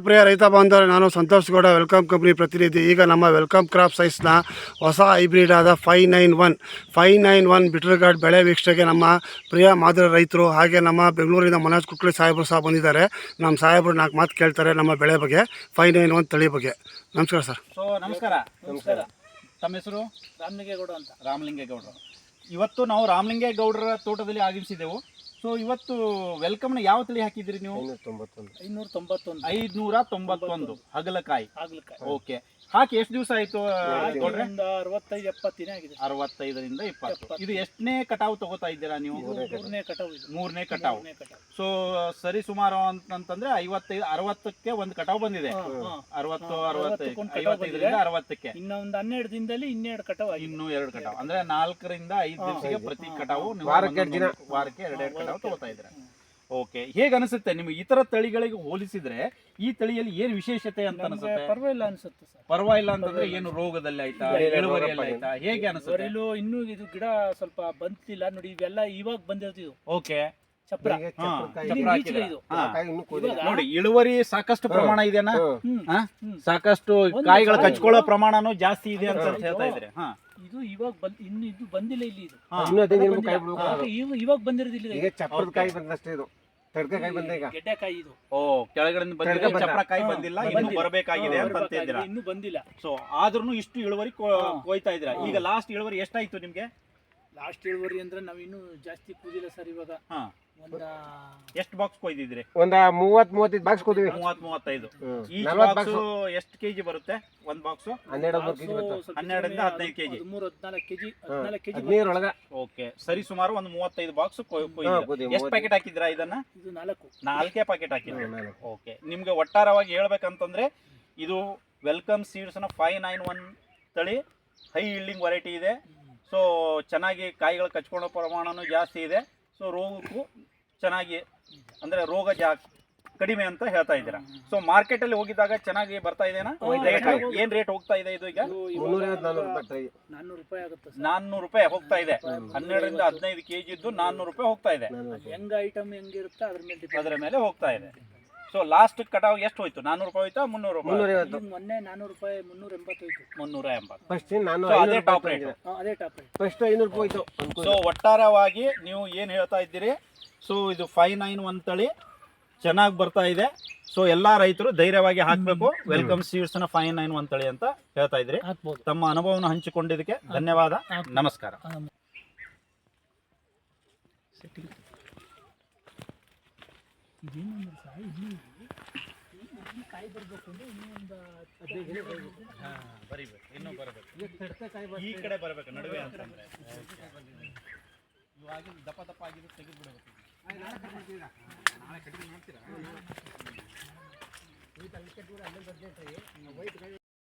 ಪ್ರಿಯ ರೈತ ಬಾಂಧವರೇ, ನಾನು ಸಂತೋಷ್ ಗೌಡ, ವೆಲ್ಕಮ್ ಕಂಪ್ನಿ ಪ್ರತಿನಿಧಿ. ಈಗ ನಮ್ಮ ವೆಲ್ಕಮ್ ಕ್ರಾಪ್ ಸೈನ್ಸ್ನ ಹೊಸ ಹೈಬ್ರಿಡ್ ಆದ 591 ಬಿಟರ್ ಗಾರ್ಡ್ ಬೆಳೆ ವೀಕ್ಷಣೆಗೆ ನಮ್ಮ ಪ್ರಿಯ ಮಾದರಿ ರೈತರು ಹಾಗೆ ನಮ್ಮ ಬೆಂಗಳೂರಿನ ಮನೋಜ್ ಕುಕ್ಳಿ ಸಾಹೇಬರು ಸಹ ಬಂದಿದ್ದಾರೆ. ನಮ್ಮ ಸಾಹೇಬರು 4 ಮಾತು ಕೇಳ್ತಾರೆ ನಮ್ಮ ಬೆಳೆ ಬಗ್ಗೆ, 591 ತಳಿ ಬಗ್ಗೆ. ನಮಸ್ಕಾರ ಸರ್. ನಮಸ್ಕಾರ. ತಮ್ಮ ಹೆಸರು? ರಾಮಲಿಂಗೇಗೌಡ ಅಂತ. ರಾಮಲಿಂಗೇಗೌಡರು. ಇವತ್ತು ನಾವು ರಾಮಲಿಂಗೇಗೌಡರ ತೋಟದಲ್ಲಿ ಆಗಮಿಸಿದೆವು. ಸೊ ಇವತ್ತು ವೆಲ್ಕಮ್ನ ಯಾವ ತಳಿ ಹಾಕಿದ್ರಿ ನೀವು? 591 ಹಗಲಕಾಯಿ. ಓಕೆ, ಹಾಕಿ ಎಷ್ಟು ದಿವಸ ಆಯ್ತು? 65-70 ದಿನ ಆಗಿದೆ. 65ರಿಂದ 20. ಇದು ಎಷ್ಟನೇ ಕಟಾವು ತಗೋತಾ ಇದ್ದೀರಾ ನೀವು? ಮೂರನೇ ಕಟಾವು. ಸೊ ಸರಿ ಸುಮಾರು ಅಂತಂದ್ರೆ 55-60ಕ್ಕೆ ಒಂದು ಕಟಾವು ಬಂದಿದೆ. 55ರಿಂದ 60ಕ್ಕೆ ಇನ್ನ ಒಂದು 12 ದಿನದಲ್ಲಿ ಇನ್ನೆರಡು ಕಟಾವು. ಇನ್ನೂ 2 ಕಟಾವು ಅಂದ್ರೆ 4ರಿಂದ 5 ದಿವಸಕ್ಕೆ ಪ್ರತಿ ಕಟಾವು. ವಾರಕ್ಕೆ 2 ಕಟಾವು ತಗೋತಾ ಇದ್ದೀರಾ. ಓಕೆ, ಹೇಗೆ ಅನಿಸುತ್ತೆ ನಿಮ್ಗೆ? ಇತರ ತಳಿಗಳಿಗೆ ಹೋಲಿಸಿದ್ರೆ ಈ ತಳಿಯಲ್ಲಿ ಏನು ವಿಶೇಷತೆ ಅಂತ ಅನಿಸುತ್ತೆ? ಪರವಾಗಿಲ್ಲ ಅನ್ಸುತ್ತೆ ಸರ್. ಪರವಾಗಿಲ್ಲ ಅಂತಂದ್ರೆ ಏನು, ರೋಗದಲ್ಲಿ ಆಯ್ತಾ, ಇಳುವರಿಯಲ್ಲಿ ಆಯ್ತಾ, ಹೇಗೆ ಅನಿಸುತ್ತೆ? ಇನ್ನೂ ಇದು ಗಿಡ ಸ್ವಲ್ಪ ಬಂತಿಲ್ಲ ನೋಡಿ. ಇವೆಲ್ಲ ಇವಾಗ ಬಂದಿರ್ತಿದ್ವು. ಓಕೆ, ಚಪ್ರ ಹಾಕಿದೆ. ನೋಡಿ, ಇಳುವರಿ ಸಾಕಷ್ಟು ಪ್ರಮಾಣ ಇದೆನಾ? ಸಾಕಷ್ಟು ಕಾಯಿಗಳ ಕಚ್ಕೊಳ್ಳೋ ಪ್ರಮಾಣನೂ ಜಾಸ್ತಿ ಇದೆ ಅಂತ ಹೇಳ್ತಾ ಇದ್ರೆ. ಇದು ಇವಾಗ ಇನ್ನು ಇದು ಬಂದಿಲ್ಲ ಇಲ್ಲಿ. ಇದು ಇವಾಗ ಬಂದಿರೋದಿಲ್ಲ. ಗೆಡ್ಡೆಕಾಯಿ ಇದು. ಓ, ಕೆಳಗಡೆ ಬಂದಿದೆ, ಚಪ್ರಕಾಯಿ ಬಂದಿಲ್ಲ, ಇನ್ನು ಬರಬೇಕಾಗಿದೆ ಅಂತ ಇದ್ದೀರಾ. ಇನ್ನು ಬಂದಿಲ್ಲ. ಸೊ ಆದ್ರೂ ಇಷ್ಟು ಇಳುವರಿ ಕೊಯ್ತಾ ಇದ್ದೀರಾ. ಈಗ ಲಾಸ್ಟ್ ಇಳುವರಿ ಎಷ್ಟಾಯ್ತು ನಿಮ್ಗೆ? ಲಾಸ್ಟ್ ಇಳುವರಿ ಅಂದ್ರೆ ನಾವು ಇನ್ನೂ ಜಾಸ್ತಿ ಕೂದಿಲ್ಲ ಸರ್. ಇವಾಗ ಎಷ್ಟು ಬಾಕ್ಸ್ ಕೊಯ್ದಿದ್ರಿ? ಒಂದ 30-35 ಬಾಕ್ಸ್ ಕೊಯ್ದಿವಿ. 30-35. ಈ ಬಾಕ್ಸ್ ಎಷ್ಟು ಕೆಜಿ ಬರುತ್ತೆ? ಒಂದು ಬಾಕ್ಸ್ 12ರಿಂದ 15 ಕೆಜಿ. 14 ಕೆಜಿ. ಓಕೆ, ಸರಿ ಸುಮಾರು ಒಂದು 35 ಬಾಕ್ಸ್ ಕೊಯ್ದಿದ್ದೀರಾ. ಎಷ್ಟು ಪ್ಯಾಕೆಟ್ ಹಾಕಿದ್ರಾ ಇದನ್ನ? ಇದು 4 ಪ್ಯಾಕೆಟ್ ಹಾಕಿದ್ರಾ. ಓಕೆ, ನಿಮ್ಗೆ ಒಟ್ಟಾರವಾಗಿ ಹೇಳ್ಬೇಕಂತಂದ್ರೆ ಇದು ವೆಲ್ಕಮ್ ಸೀಡ್ಸ್ ನ 591 ತಳಿ ಹೈ ಈಲ್ಡಿಂಗ್ ವೆರೈಟಿ ಇದೆ. ಸೊ ಚೆನ್ನಾಗಿ ಕಾಯಿಗಳು ಕಚ್ಕೊಳ್ಳೋ ಪ್ರಮಾಣನೂ ಜಾಸ್ತಿ ಇದೆ. ಸೊ ರೋಗಕ್ಕೂ ಚೆನ್ನಾಗಿ ಅಂದ್ರೆ ರೋಗ ಕಡಿಮೆ ಅಂತ ಹೇಳ್ತಾ ಇದ್ದೀರಾ. ಸೊ ಮಾರ್ಕೆಟ್ ಅಲ್ಲಿ ಹೋಗಿದಾಗ ಚೆನ್ನಾಗಿ ಬರ್ತಾ ಇದೆನಾ? ಏನ್ ರೇಟ್ ಹೋಗ್ತಾ ಇದೆ ಇದು ಈಗ? 400 ರೂಪಾಯಿ ಆಗುತ್ತೆ. 400 ರೂಪಾಯಿ ಹೋಗ್ತಾ ಇದೆ. 12ರಿಂದ 15 ಕೆಜಿ ಇದ್ದು 400 ರೂಪಾಯಿ ಹೋಗ್ತಾ ಇದೆ. ಹೆಂಗ ಐಟಮ್ ಹೆಂಗಿರುತ್ತೆ ಅದ್ರ ಮೇಲೆ ಹೋಗ್ತಾ ಇದೆ. ಸೊ ಲಾಸ್ಟ್ ಕಟಾವ್ ಎಷ್ಟು ಹೋಯ್ತು? 400 ರೂಪಾಯಿ ಹೋಯ್ತಾ? 300 ರೂಪಾಯಿ? ಮೊನ್ನೆ 400 ರೂಪಾಯಿ 380 ಹೋಯ್ತು. 380. ಅದೇ ಟಾಪ್ ರೇಟ್. ಅದೇ ಟಾಪ್ ರೇಟ್. ಫಸ್ಟ್ 500 ರೂಪಾಯಿ ಹೋಯ್ತು. ಸೊ ಒಟ್ಟಾರವಾಗಿ ನೀವು ಏನ್ ಹೇಳ್ತಾ ಇದ್ದೀರಿ? ಸೊ ಇದು 591 ತಳಿ ಚೆನ್ನಾಗಿ ಬರ್ತಾ ಇದೆ. ಸೊ ಎಲ್ಲಾ ರೈತರು ಧೈರ್ಯವಾಗಿ ಹಾಕ್ಬೇಕು ವೆಲ್ಕಮ್ ಸೀಡ್ಸ್ ನ 591 ತಳಿ ಅಂತ ಹೇಳ್ತಾ ಇದ್ರಿ. ತಮ್ಮ ಅನುಭವವನ್ನು ಹಂಚಿಕೊಂಡಿದ್ದಕ್ಕೆ ಧನ್ಯವಾದ. ನಮಸ್ಕಾರ. ಕಾಯಿ ಬರ್ಬೇಕು ಅಂದ್ರೆ ಇನ್ನೊಂದು ಇನ್ನೂ ಬರಬೇಕು. ಈ ಕಡೆ ಬರಬೇಕು ನಡುವೆ ಅಂತಂದ್ರೆ ಇವಾಗ ದಪ್ಪ ಆಗಿದ್ದು ತೆಗೆದು ಬಿಡಬೇಕು. ನಾಳೆ ಕಡಿಮೆ ಮಾಡ್ತೀರಾ?